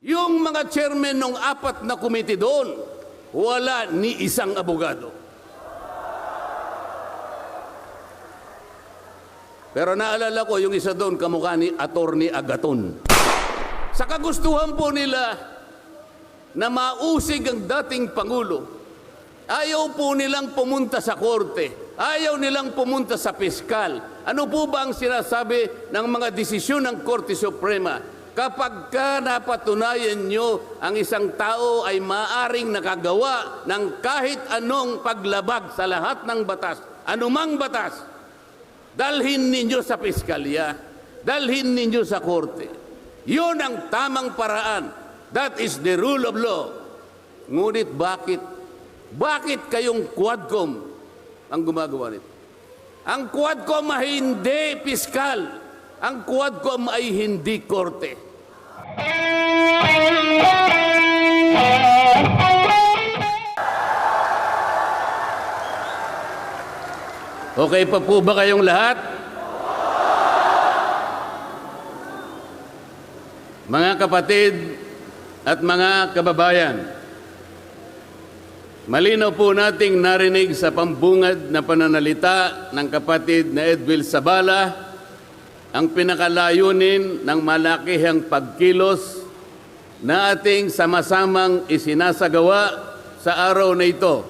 Yung mga chairman ng 4 na komite doon, wala ni isang abogado. Pero naalala ko yung isa doon, kamukha ni Attorney Agaton. Sa kagustuhan po nila na mausig ang dating Pangulo, ayaw po nilang pumunta sa korte, ayaw nilang pumunta sa piskal. Ano po ba ang sinasabi ng mga desisyon ng Korte Suprema? Kapag ka napatunayan nyo ang isang tao ay maaring nakagawa ng kahit anong paglabag sa lahat ng batas, anumang batas, dalhin ninyo sa piskalya, dalhin ninyo sa korte. Yun ang tamang paraan. That is the rule of law. Ngunit bakit kayong Quadcom ang gumagawa nito? Ang Quadcom ay hindi piskal. Ang Quadcom ay hindi korte. Okay pa po ba kayong lahat? Mga kapatid at mga kababayan, malinaw po nating narinig sa pambungad na pananalita ng kapatid na Edwil Sabala ang pinakalayunin ng malakihang pagkilos na ating sama-samang isinasagawa sa araw na ito.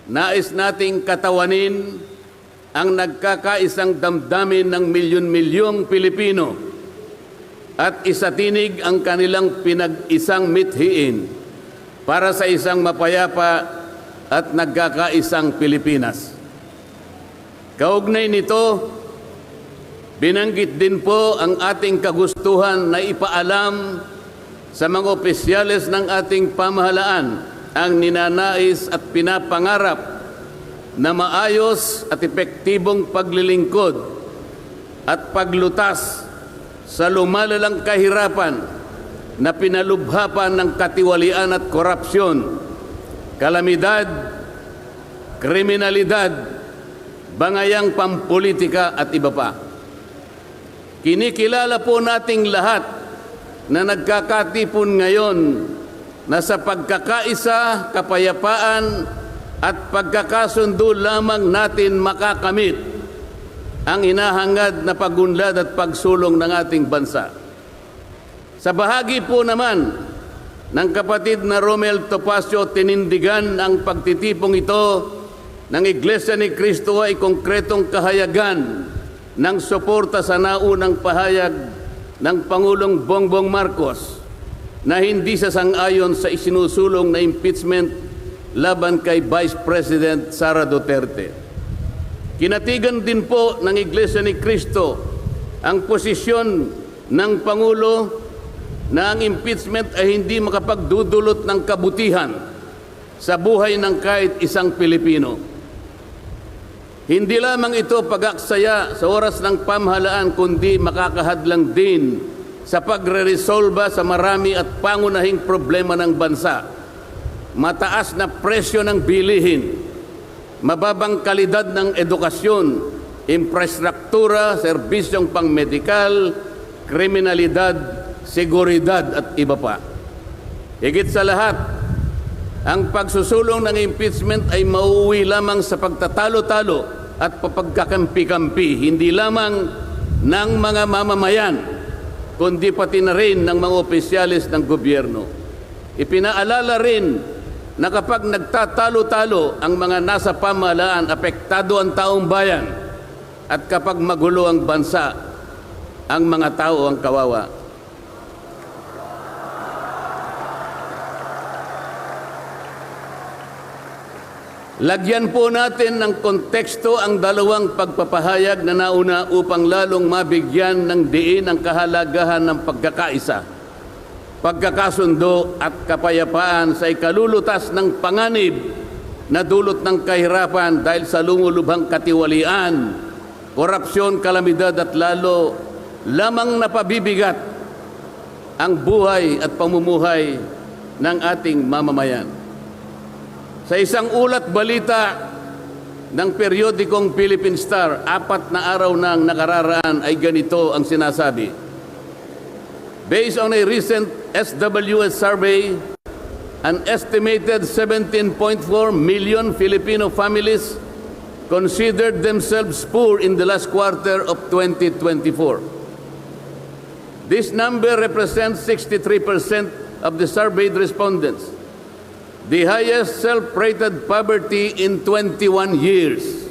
Nais nating katawanin ang nagkakaisang damdamin ng milyon-milyong Pilipino at isatinig ang kanilang pinag-isang mithiin para sa isang mapayapa at nagkakaisang Pilipinas. Kaugnay nito, binanggit din po ang ating kagustuhan na ipaalam sa mga opisyales ng ating pamahalaan ang ninanais at pinapangarap na maayos at epektibong paglilingkod at paglutas sa lumalalang kahirapan na pinalubhapan ng katiwalian at korupsyon, kalamidad, kriminalidad, bangayang pampolitika at iba pa. Kinikilala po nating lahat na nagkakatipon ngayon na sa pagkakaisa, kapayapaan at pagkakasundo lamang natin makakamit ang hinahangad na pagunlad at pagsulong ng ating bansa. Sa bahagi po naman ng kapatid na Romel Topacio, tinindigan ang pagtitipong ito ng Iglesia ni Cristo ay konkretong kahayagan ng suporta sa naunang pahayag ng Pangulong Bongbong Marcos na hindi sasang-ayon sa isinusulong na impeachment laban kay Vice President Sara Duterte. Kinatigan din po ng Iglesia ni Cristo ang posisyon ng Pangulo na ang impeachment ay hindi makapagdudulot ng kabutihan sa buhay ng kahit isang Pilipino. Hindi lamang ito pag-aksaya sa oras ng pamahalaan, kundi makakahadlang din sa pagre-resolba sa marami at pangunahing problema ng bansa. Mataas na presyo ng bilihin, mababang kalidad ng edukasyon, infrastruktura, serbisyong pangmedikal, kriminalidad, seguridad at iba pa. Higit sa lahat, ang pagsusulong ng impeachment ay mauuwi lamang sa pagtatalo-talo at papagkakampi-kampi, hindi lamang ng mga mamamayan, kundi pati na rin ng mga opisyalis ng gobyerno. Ipinaalala rin na kapag nagtatalo-talo ang mga nasa pamahalaan, apektado ang taong bayan, at kapag magulo ang bansa, ang mga tao ang kawawa. Lagyan po natin ng konteksto ang dalawang pagpapahayag na nauna upang lalong mabigyan ng diin ang kahalagahan ng pagkakaisa, pagkakasundo at kapayapaan sa ikalulutas ng panganib na dulot ng kahirapan dahil sa lumulubhang katiwalian, korupsyon, kalamidad at lalo lamang napabibigat ang buhay at pamumuhay ng ating mamamayan. Sa isang ulat balita ng periodikong Philippine Star, 4 na araw nang nakararaan ay ganito ang sinasabi. Based on a recent SWS survey, an estimated 17.4 million Filipino families considered themselves poor in the last quarter of 2024. This number represents 63% of the surveyed respondents, the highest self-rated poverty in 21 years.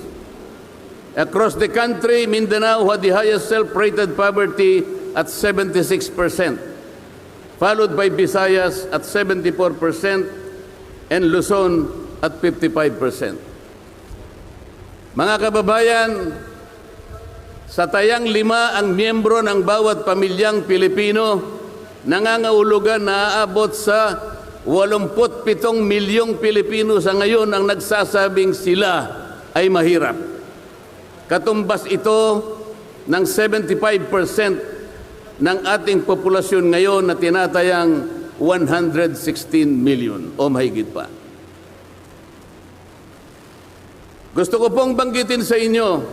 Across the country, Mindanao had the highest self-rated poverty at 76%, followed by Visayas at 74% and Luzon at 55%. Mga kababayan, sa tayang 5 ang miyembro ng bawat pamilyang Pilipino, nangangahulugan na aabot sa 87 milyong Pilipino sa ngayon ang nagsasabing sila ay mahirap. Katumbas ito ng 75% ng ating populasyon ngayon na tinatayang 116 million o mahigit pa. Gusto ko pong banggitin sa inyo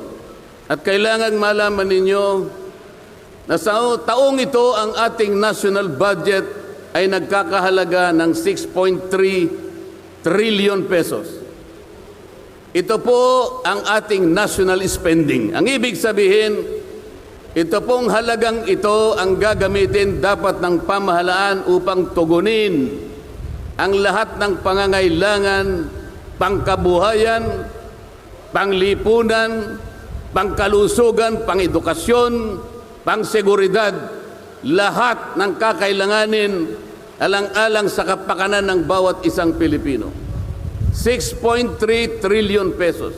at kailangan malaman ninyo na sa taong ito ang ating national budget ay nagkakahalaga ng 6.3 trillion pesos. Ito po ang ating national spending. Ang ibig sabihin, ito pong halagang ito ang gagamitin dapat ng pamahalaan upang tugunin ang lahat ng pangangailangan, pangkabuhayan, panglipunan, pangkalusugan, pangedukasyon, pangseguridad, lahat ng kakailanganin alang-alang sa kapakanan ng bawat isang Pilipino. 6.3 trillion pesos.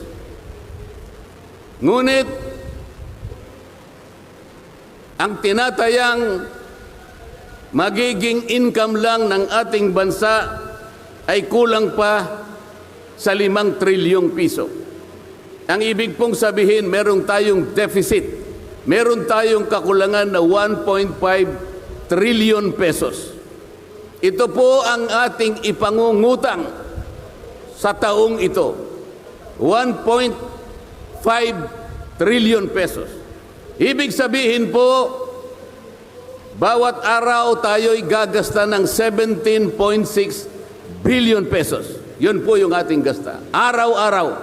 Ngunit, ang tinatayang magiging income lang ng ating bansa ay kulang pa sa 5 trilyong piso. Ang ibig pong sabihin, meron tayong deficit. Meron tayong kakulangan na 1.5 trillion pesos. Ito po ang ating ipangungutang sa taong ito. 1.5 trillion pesos. Ibig sabihin po, bawat araw tayo'y gagasta ng 17.6 billion pesos. Yun po yung ating gasta. Araw-araw.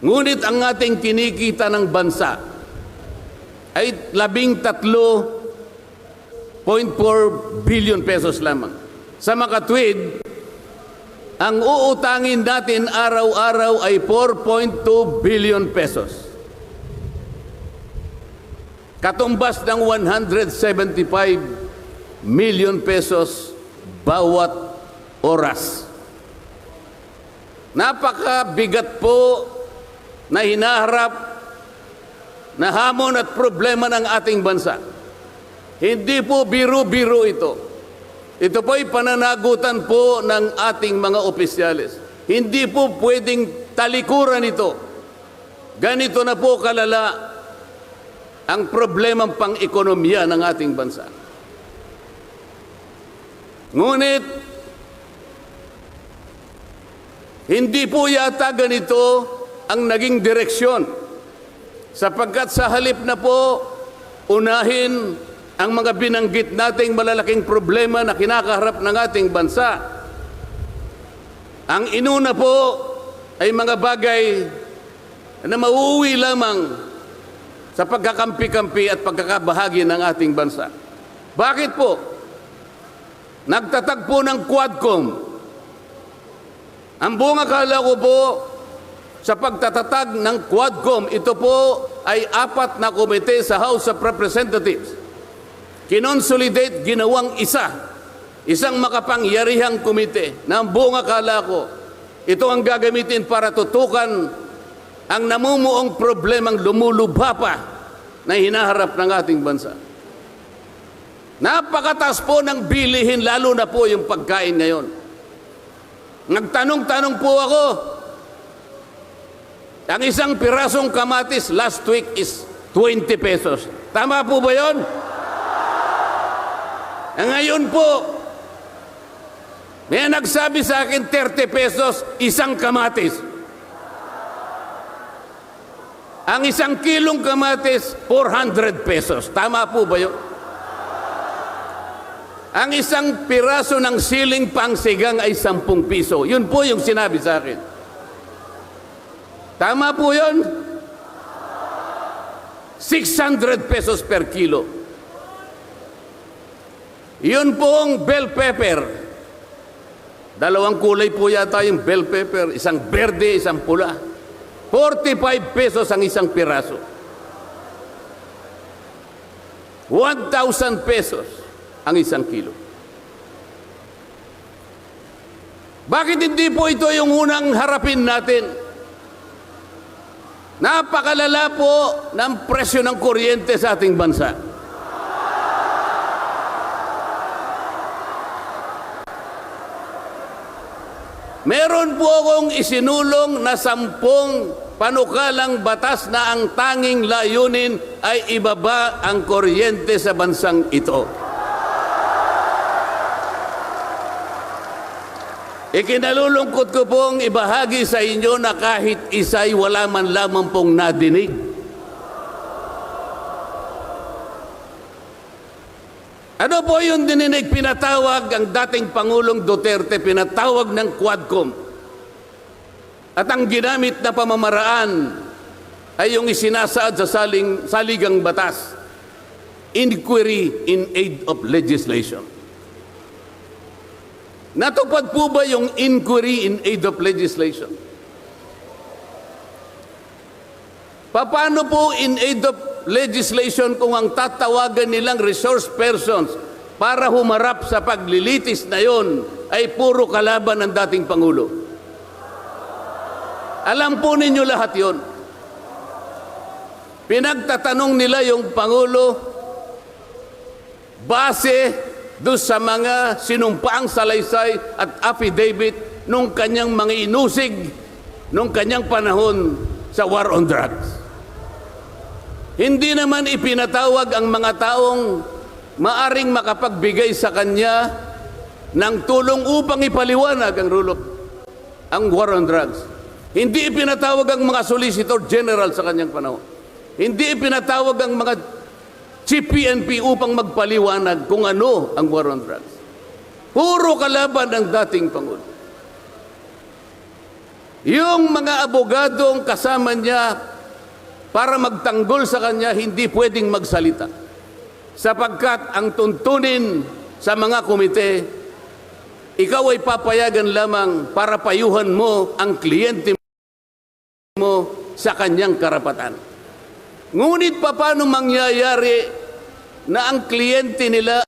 Ngunit ang ating kinikita ng bansa ay 13.4 billion pesos lamang. Sa makatwid, ang uutangin natin araw-araw ay 4.2 billion pesos. Katumbas ng 175 million pesos bawat oras. Napakabigat po na hinaharap na hamon at problema ng ating bansa. Hindi po biro-biro ito. Ito po'y pananagutan po ng ating mga opisyalis. Hindi po pwedeng talikuran ito. Ganito na po kalala ang problemang pang-ekonomiya ng ating bansa. Ngunit, hindi po yata ganito ang naging direksyon, sapagkat sa halip na po unahin ang mga binanggit nating malalaking problema na kinakaharap ng ating bansa, ang inuna po ay mga bagay na mauuwi lamang sa pagkakampi-kampi at pagkakabahagi ng ating bansa. Bakit po? Nagtatag po ng Quadcom. Ang buong akala ko po sa pagtatatag ng Quadcom, ito po ay 4 na komite sa House of Representatives. Kinonsolidate, ginawang isang makapangyarihang komite na ang buong akala ko, ito ang gagamitin para tutukan ang namumuong problemang lumulubha pa na hinaharap ng ating bansa. Napakataas po ng bilihin, lalo na po yung pagkain ngayon. Nagtanong-tanong po ako, ang isang pirasong kamatis last week is 20 pesos. Tama po ba yun? Ngayon po, may nagsabi sa akin 30 pesos isang kamatis. Ang 1 kilong kamatis, 400 pesos. Tama po ba yun? Ang isang piraso ng siling pangsigang ay 10 piso. Yun po yung sinabi sa akin. Tama po yun? 600 pesos per kilo. Yun pong bell pepper. Dalawang kulay po yata yung bell pepper. Isang berde, isang pula. 45 pesos ang isang piraso. 1,000 pesos ang isang kilo. Bakit hindi po ito yung unang harapin natin? Napakalala po ng presyo ng kuryente sa ating bansa. Meron po akong isinulong na 10 panukalang batas na ang tanging layunin ay ibaba ang kuryente sa bansang ito. Ikinalulungkot ko pong ibahagi sa inyo na kahit isa'y wala man lamang pong nadinig. Ano po yung dininig? Pinatawag ang dating Pangulong Duterte, pinatawag ng Quadcom. At ang ginamit na pamamaraan ay yung isinasaad sa saligang batas, inquiry in aid of legislation. Natupad po ba yung inquiry in aid of legislation? Paano po in aid of legislation kung ang tatawagan nilang resource persons para humarap sa paglilitis na yon ay puro kalaban ng dating Pangulo? Alam po ninyo lahat yon. Pinagtatanong nila yung Pangulo base doon sa mga sinumpaang salaysay at affidavit nung kanyang mga inusig nung kanyang panahon sa war on drugs. Hindi naman ipinatawag ang mga taong maaring makapagbigay sa kanya ng tulong upang ipaliwanag ang war on drugs. Hindi ipinatawag ang mga Solicitor General sa kanyang panahon. Hindi ipinatawag ang mga Chief PNP upang magpaliwanag kung ano ang war on drugs. Puro kalaban ng dating Pangulo. Yung mga abogadong kasama niya para magtanggol sa kanya, hindi pwedeng magsalita. Sapagkat ang tuntunin sa mga komite, ikaw ay papayagan lamang para payuhan mo ang kliyente mo sa kanyang karapatan. Ngunit paano mangyayari na ang kliyente nila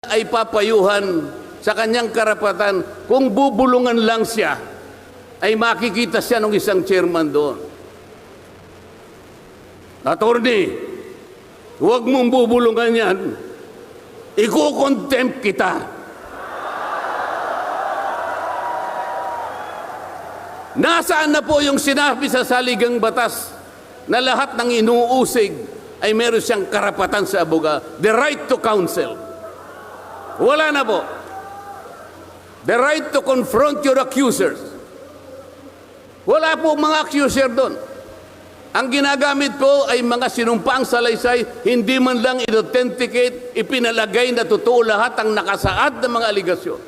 ay papayuhan sa kanyang karapatan kung bubulungan lang siya, ay makikita siya ng isang chairman doon. Attorney, huwag mong bubulungan yan. Iko-contempt kita. Nasaan na po yung sinabi sa saligang batas na lahat ng inuusig ay meron siyang karapatan sa abogado? The right to counsel. Wala na po. The right to confront your accusers. Wala po mga accuser doon. Ang ginagamit ko ay mga sinumpaang salaysay, hindi man lang i-authenticate, ipinalagay na totoo lahat ang nakasaad ng mga aligasyon.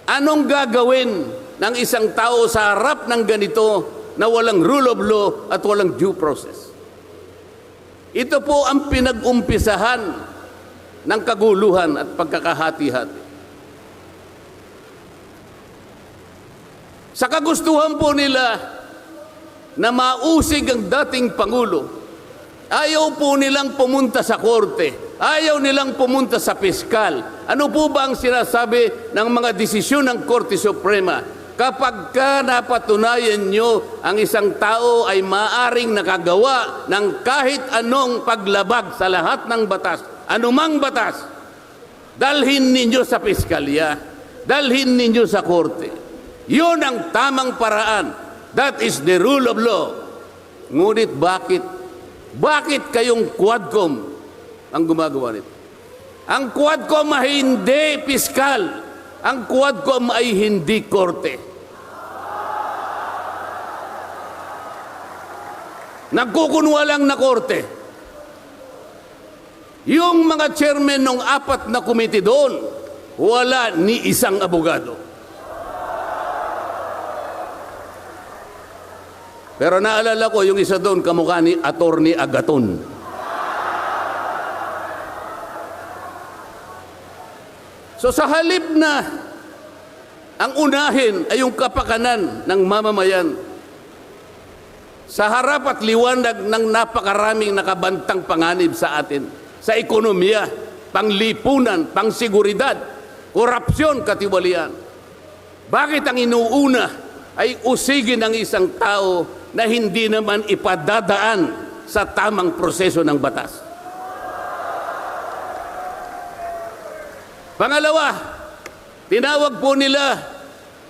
Anong gagawin ng isang tao sa harap ng ganito na walang rule of law at walang due process? Ito po ang pinag-umpisahan ng kaguluhan at pagkakahati-hati. Sa kagustuhan po nila na mausig ang dating Pangulo, ayaw po nilang pumunta sa korte, ayaw nilang pumunta sa piskal. Ano po ba ang sinasabi ng mga desisyon ng Korte Suprema? Kapag ka napatunayan nyo ang isang tao ay maaring nakagawa ng kahit anong paglabag sa lahat ng batas, anumang batas, dalhin ninyo sa piskalya, dalhin ninyo sa korte. Yun ang tamang paraan. That is the rule of law. Ngunit bakit? Bakit kayong Quadcom ang gumagawa nito? Ang Quadcom ay hindi piskal. Ang Quadcom ay hindi korte. Nagkukunwa lang na korte. Yung mga chairman ng 4 na komite doon, wala ni isang abogado. Pero naalala ko, yung isa doon, kamukha ni Attorney Agaton. So sa halip na ang unahin ay yung kapakanan ng mamamayan, sa harap at liwanag ng napakaraming nakabantang panganib sa atin, sa ekonomiya, panglipunan, pangsiguridad, korupsyon, katiwalian. Bakit ang inuuna ay usigin ng isang tao na hindi naman ipadadaan sa tamang proseso ng batas? Pangalawa, tinawag po nila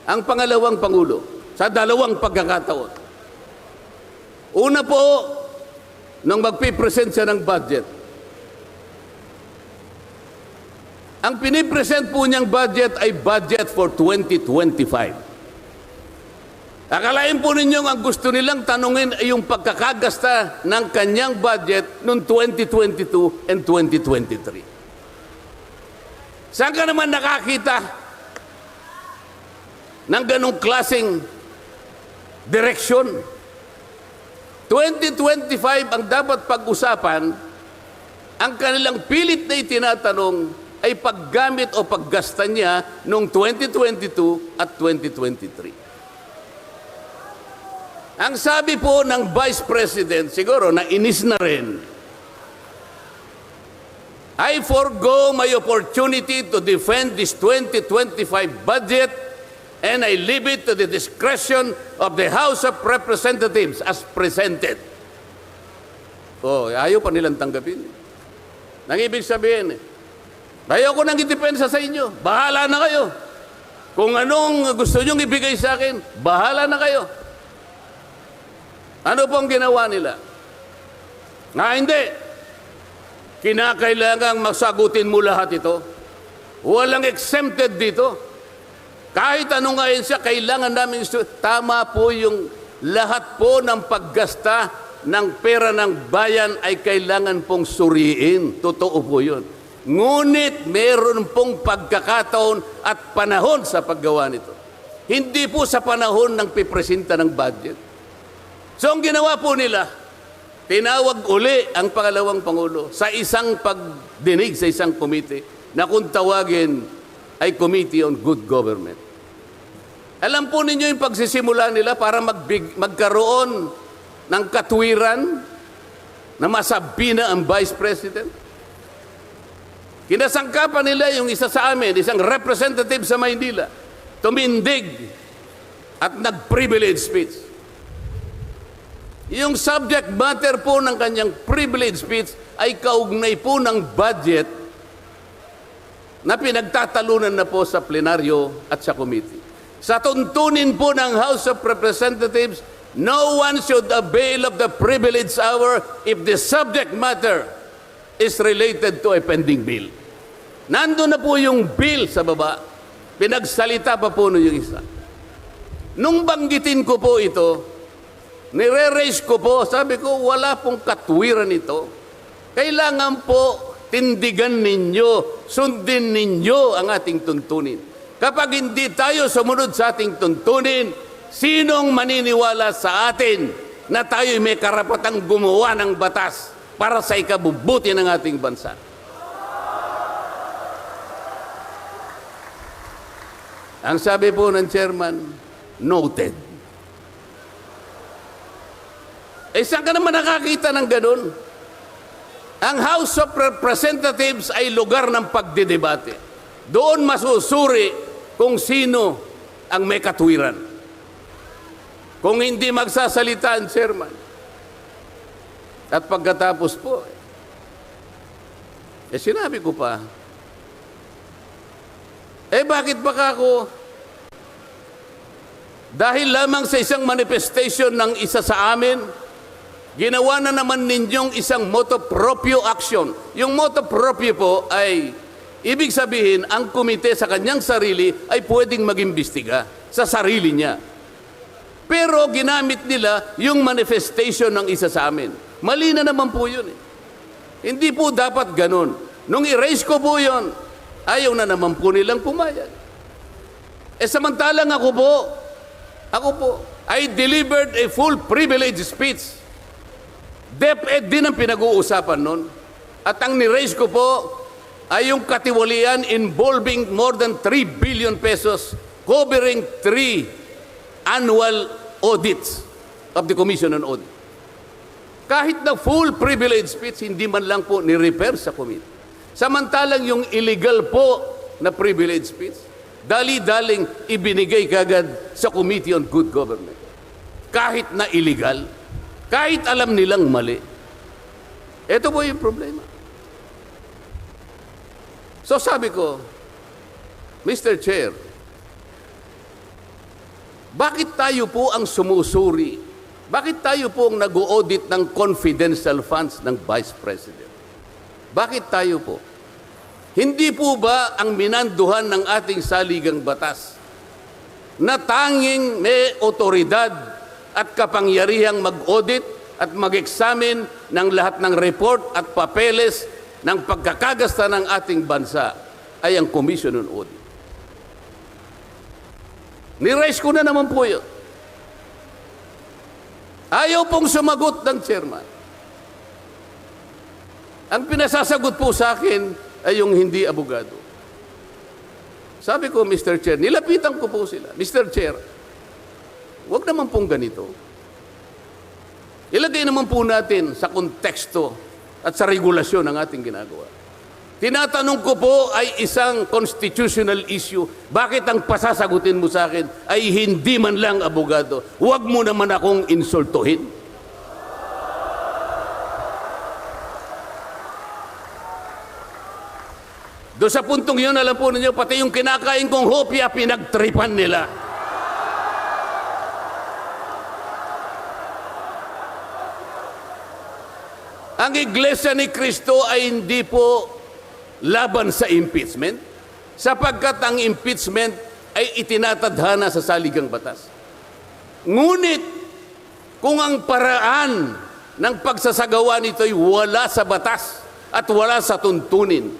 ang pangalawang Pangulo sa 2 pagkakataon. Una po, nung magpipresent siya ng budget. Ang pinipresent po niyang budget ay budget for 2025. Akalain po ninyo ang gusto nilang tanungin ay yung pagkakagasta ng kanyang budget noong 2022 and 2023. Saan ka naman nakakita ng ganong klaseng direksyon? 2025 ang dapat pag-usapan, ang kanilang pilit na itinatanong ay paggamit o paggasta niya noong 2022 at 2023. Ang sabi po ng Vice President, siguro nainis na rin, I forgo my opportunity to defend this 2025 budget and I leave it to the discretion of the House of Representatives as presented. Oh, ayaw pa nilang tanggapin. Nang ibig sabihin, ayaw ko nang idepensa sa inyo. Bahala na kayo. Kung anong gusto nyong ibigay sa akin, bahala na kayo. Ano pong ginawa nila? Hindi. Kinakailangang masagutin mo lahat ito. Walang exempted dito. Kahit anong ngayon siya, kailangan namin tama po yung lahat po ng paggasta ng pera ng bayan ay kailangan pong suriin. Totoo po yun. Ngunit meron pong pagkakataon at panahon sa paggawa nito. Hindi po sa panahon ng pipresenta ng budget. So ang ginawa po nila, tinawag uli ang pangalawang Pangulo sa isang pagdinig sa isang komite na kung tawagin ay Committee on Good Government. Alam po ninyo yung pagsisimula nila para magkaroon ng katwiran na masabi na ang Vice President? Kinasangkapan nila yung isa sa amin, isang representative sa Maynila, tumindig at nag-privilege speech. Yung subject matter po ng kanyang privilege speech ay kaugnay po ng budget na pinagtatalunan na po sa plenaryo at sa committee. Sa tuntunin po ng House of Representatives, no one should avail of the privilege hour if the subject matter is related to a pending bill. Nandun na po yung bill sa baba, pinagsalita pa po yung isa. Nung banggitin ko po ito, nire-raise ko po, sabi ko, wala pong katwiran ito. Kailangan po tindigan ninyo, sundin ninyo ang ating tuntunin. Kapag hindi tayo sumunod sa ating tuntunin, sinong maniniwala sa atin na tayo may karapatang gumawa ng batas para sa ikabubuti ng ating bansa? Ang sabi po ng chairman, noted. Eh, saan ka naman nakakita ng ganun? Ang House of Representatives ay lugar ng pagdidebate. Doon masusuri kung sino ang may katwiran. Kung hindi magsasalita ang chairman. At pagkatapos po, sinabi ko pa, bakit baka ako, dahil lamang sa isang manifestation ng isa sa amin, ginawa na naman ninyong isang motu proprio action. Yung motu proprio po ay, ibig sabihin, ang komite sa kanyang sarili ay pwedeng mag-imbestiga sa sarili niya. Pero ginamit nila yung manifestation ng isa sa amin. Mali na naman po yun. Hindi po dapat ganun. Nung i-raise ko po yun, ayaw na naman po nilang pumayag. Samantalang ako po, I delivered a full privilege speech. DepEd din ang pinag-uusapan nun. At ang ni-raise ko po ay yung katiwalian involving more than 3 billion pesos covering 3 annual audits of the Commission on Audit. Kahit na full privilege speech, hindi man lang po ni-repair sa committee. Samantalang yung illegal po na privilege speech, dali-daling ibinigay kagad sa Committee on Good Government. Kahit na illegal, kahit alam nilang mali. Ito po yung problema. So sabi ko, Mr. Chair, bakit tayo po ang sumusuri? Bakit tayo po ang nag-audit ng confidential funds ng Vice President? Bakit tayo po? Hindi po ba ang minanduhan ng ating saligang batas na tanging may otoridad at kapangyarihang mag-audit at mag-examine ng lahat ng report at papeles ng pagkakagasta ng ating bansa ay ang Commission on Audit? Ni-raise ko na naman po yun. Ayaw pong sumagot ng chairman. Ang pinasasagot po sa akin ay yung hindi abogado. Sabi ko, Mr. Chair, nilapitan ko po sila. Mr. Chair, huwag naman pong ganito. Ilagay naman po natin sa konteksto at sa regulasyon ng ating ginagawa. Tinatanong ko po ay isang constitutional issue. Bakit ang pasasagutin mo sa akin ay hindi man lang abogado? Huwag mo naman akong insultuhin. Doon sa puntong yun, alam po ninyo, pati yung kinakain kong hopya, pinagtripan nila. Ang Iglesia ni Cristo ay hindi po laban sa impeachment, sapagkat ang impeachment ay itinatadhana sa saligang batas. Ngunit, kung ang paraan ng pagsasagawa nito ay wala sa batas at wala sa tuntunin,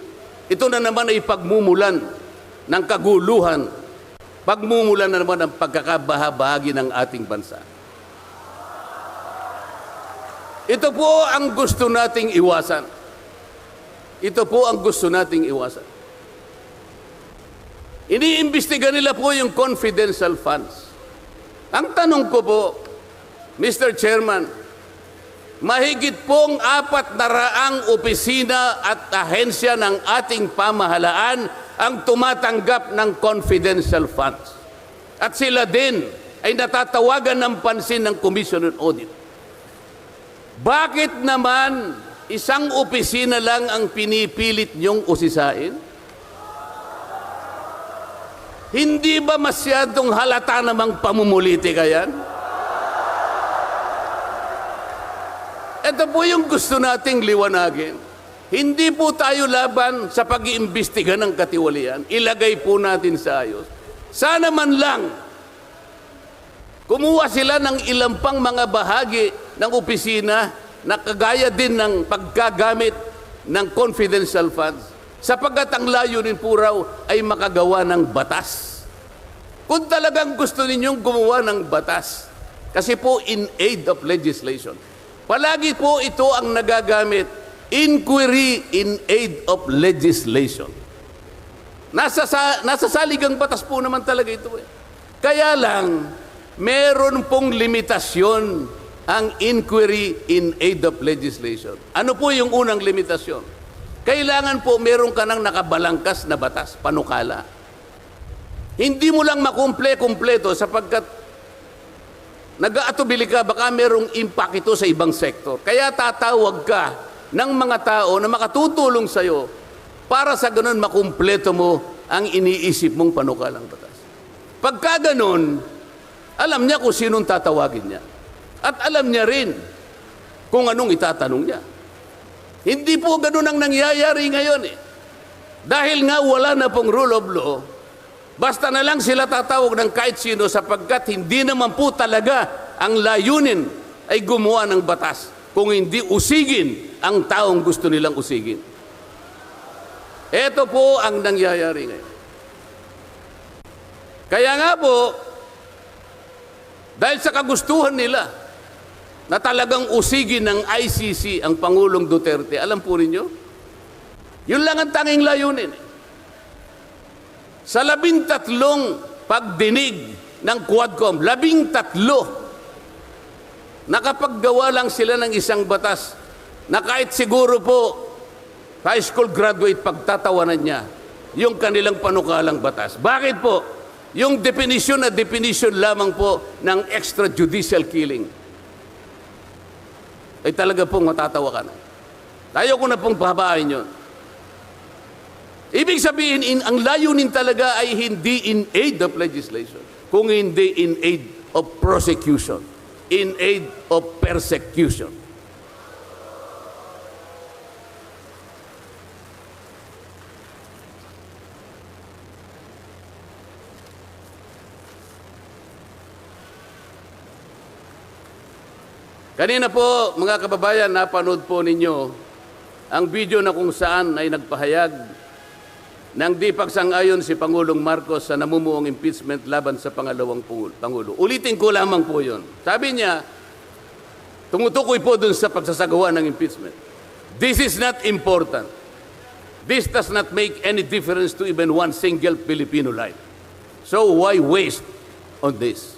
ito na naman ay pagmumulan ng kaguluhan, pagmumulan na naman ng pagkakabahabahagi ng ating bansa. Ito po ang gusto nating iwasan. Ito po ang gusto nating iwasan. Iniimbestiga nila po yung confidential funds. Ang tanong ko po, Mr. Chairman, mahigit pong 400 opisina at ahensya ng ating pamahalaan ang tumatanggap ng confidential funds. At sila din ay natatawagan ng pansin ng Commission on Audit. Bakit naman isang opisina lang ang pinipilit niyong usisain? Hindi ba masyadong halata namang pamumulitika yan? Ito po yung gusto nating liwanagin. Hindi po tayo laban sa pag-iimbestiga ng katiwalian. Ilagay po natin sa ayos. Sana man lang, kumuha sila ng ilang pang mga bahagi ng opisina na kagaya din ng paggagamit ng confidential funds, sapagkat ang layunin po raw ay makagawa ng batas. Kung talagang gusto ninyong gumawa ng batas, kasi po in aid of legislation, palagi po ito ang nagagamit, inquiry in aid of legislation. Nasa saligang batas po naman talaga ito. Kaya lang, meron pong limitasyon ang inquiry in aid of legislation. Ano po yung unang limitasyon? Kailangan po meron ka ng nakabalangkas na batas, panukala. Hindi mo lang makumple-kumpleto sapagkat nag-aatubili ka, baka merong impact ito sa ibang sektor. Kaya tatawag ka ng mga tao na makatutulong sa'yo para sa ganun makumpleto mo ang iniisip mong panukalang batas. Pagka ganun, alam niya kung sinong tatawagin niya. At alam niya rin kung anong itatanong niya. Hindi po ganun ang nangyayari ngayon eh. Dahil nga wala na pong rule of law, basta na lang sila tatawag ng kahit sino sapagkat hindi naman po talaga ang layunin ay gumawa ng batas. Kung hindi usigin ang taong gusto nilang usigin. Ito po ang nangyayari ngayon. Kaya nga po, dahil sa kagustuhan nila na talagang usigin ng ICC ang Pangulong Duterte, alam po ninyo, yun lang ang tanging layunin. Sa 13 pagdinig ng Quadcom, 13, nakapaggawa lang sila ng isang batas na kahit siguro po high school graduate pagtatawanan niya yung kanilang panukalang batas. Bakit po? Yung definition na definition lamang po ng extrajudicial killing ay talaga pong matatawa ka na. Tayo ko na pong pahabain yun. Ibig sabihin, ang layunin talaga ay hindi in aid of legislation, kung hindi in aid of prosecution, in aid of persecution. Kanina po, mga kababayan, napanood po ninyo ang video na kung saan ay nagpahayag ng di pagsang-ayon si Pangulong Marcos sa namumuong impeachment laban sa pangalawang Pangulo. Ulitin ko lamang po yun. Sabi niya, tumutukoy po dun sa pagsasagawa ng impeachment. This is not important. This does not make any difference to even one single Filipino life. So why waste on this?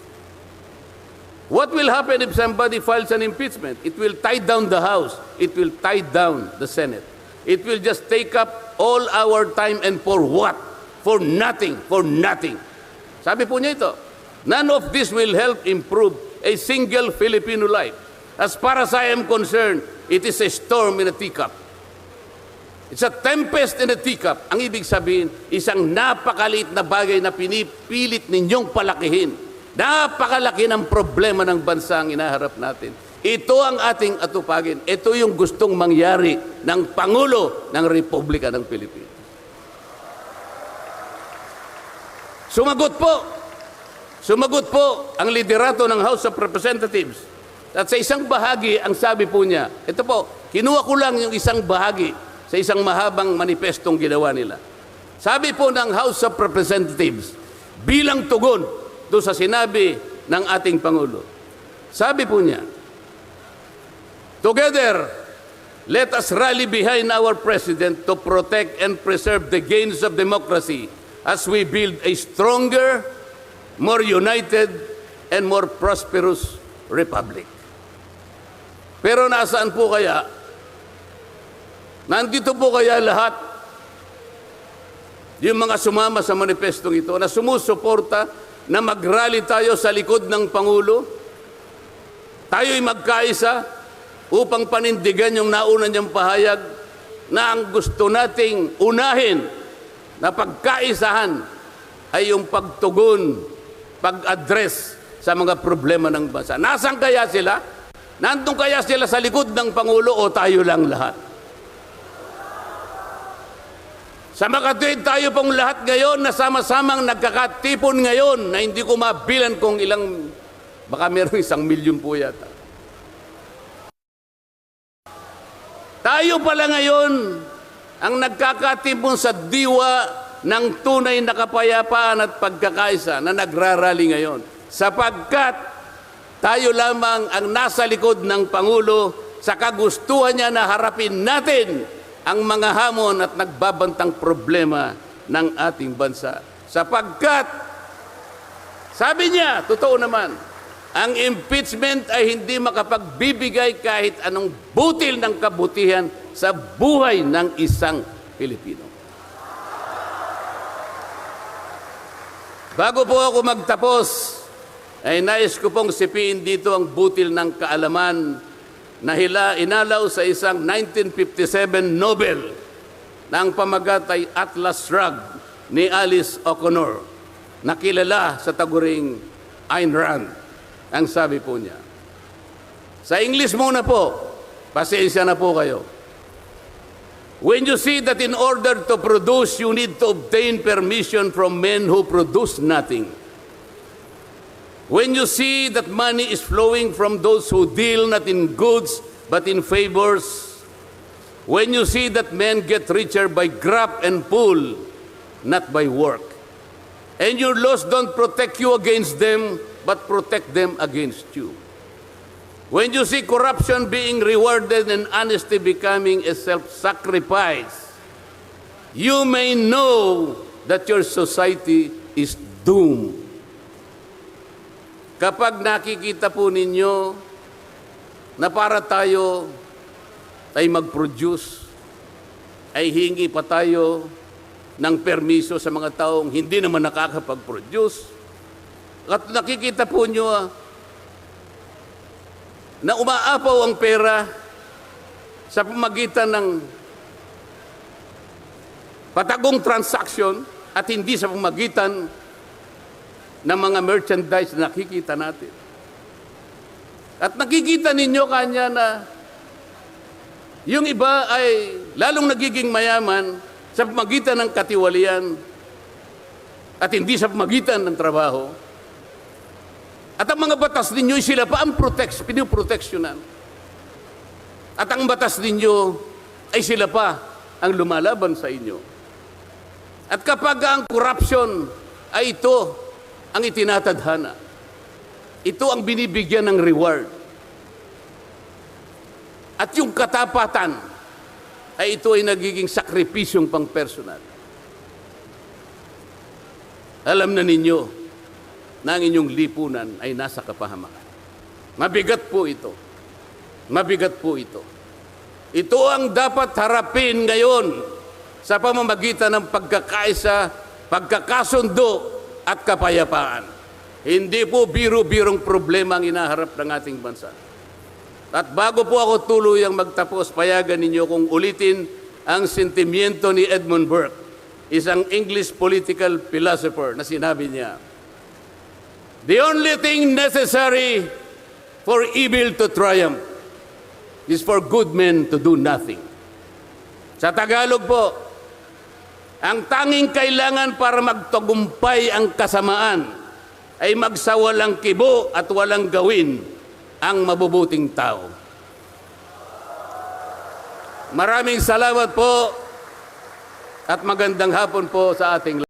What will happen if somebody files an impeachment? It will tie down the House. It will tie down the Senate. It will just take up all our time, and for what? For nothing, for nothing. Sabi po niya ito, none of this will help improve a single Filipino life. As far as I am concerned, it is a storm in a teacup. It's a tempest in a teacup. Ang ibig sabihin, isang napakaliit na bagay na pinipilit ninyong palakihin. Napakalaki ng problema ng bansa ang inaharap natin. Ito ang ating atupagin. Ito yung gustong mangyari ng Pangulo ng Republika ng Pilipinas. Sumagot po ang liderato ng House of Representatives. At sa isang bahagi, ang sabi po niya, ito po, kinuha ko lang yung isang bahagi sa isang mahabang manifestong ginawa nila. Sabi po ng House of Representatives, bilang tugon doon sa sinabi ng ating Pangulo. Sabi po niya, together, let us rally behind our President to protect and preserve the gains of democracy as we build a stronger, more united, and more prosperous republic. Pero nasaan po kaya? Nandito po kaya lahat yung mga sumama sa manifestong ito na sumusuporta na mag-rally tayo sa likod ng Pangulo, tayo'y magkaisa upang panindigan yung nauna niyang pahayag na ang gusto nating unahin na pagkaisahan ay yung pagtugon, pag-address sa mga problema ng bansa. Nasaan kaya sila? Nandun kaya sila sa likod ng Pangulo o tayo lang lahat? Sa makatuwid tayo pong lahat ngayon na sama-samang nagkakatipon ngayon na hindi ko mabilan kung ilang, baka meron 1 milyon po yata. Tayo pala ngayon ang nagkakatipon sa diwa ng tunay na kapayapaan at pagkakaisa na nagrarally ngayon. Sapagkat tayo lamang ang nasa likod ng Pangulo sa kagustuhan niya na harapin natin ang mga hamon at nagbabantang problema ng ating bansa. Sapagkat, sabi niya, totoo naman, ang impeachment ay hindi makapagbibigay kahit anong butil ng kabutihan sa buhay ng isang Pilipino. Bago po ako magtapos, ay nais ko pong sipiin dito ang butil ng kaalaman na inalaw sa isang 1957 Nobel na ang pamagat ay Atlas Shrugged ni Alice O'Connor, na kilala sa taguring Ayn Rand. Ang sabi po niya, sa English muna po, pasensya na po kayo. When you see that in order to produce, you need to obtain permission from men who produce nothing. When you see that money is flowing from those who deal not in goods but in favors, When you see that men get richer by grab and pull, not by work. And your laws don't protect you against them, but protect them against you. When you see corruption being rewarded and honesty becoming a self-sacrifice, you may know that your society is doomed. Kapag nakikita po ninyo na para tayo ay mag-produce, ay hingi pa tayo ng permiso sa mga taong hindi naman nakakapag-produce, at nakikita po nyo na umaapaw ang pera sa pamagitan ng patagong transaction at hindi sa pamagitan ng mga merchandise na nakikita natin. At nakikita ninyo kanya na yung iba ay lalong nagiging mayaman sa pamagitan ng katiwalian at hindi sa pamagitan ng trabaho. At ang mga batas ninyo, sila pa ang pinoproteksyonan. At ang batas ninyo ay sila pa ang lumalaban sa inyo. At kapag ang corruption ay ito ang itinatadhana, ito ang binibigyan ng reward. At yung katapatan ay ito ay nagiging sakripisyong pang-personal. Alam na ninyo na ang inyong lipunan ay nasa kapahamakan. Mabigat po ito. Mabigat po ito. Ito ang dapat harapin ngayon sa pamamagitan ng pagkakaisa, pagkakasundo at kapayapaan. Hindi po biro-birong problema ang inaharap ng ating bansa. At bago po ako tuluyang magtapos, payagan ninyo kung ulitin ang sentimiento ni Edmund Burke, isang English political philosopher, na sinabi niya, "The only thing necessary for evil to triumph is for good men to do nothing." Sa Tagalog po, ang tanging kailangan para magtagumpay ang kasamaan ay magsawalang kibo at walang gawin ang mabubuting tao. Maraming salamat po at magandang hapon po sa ating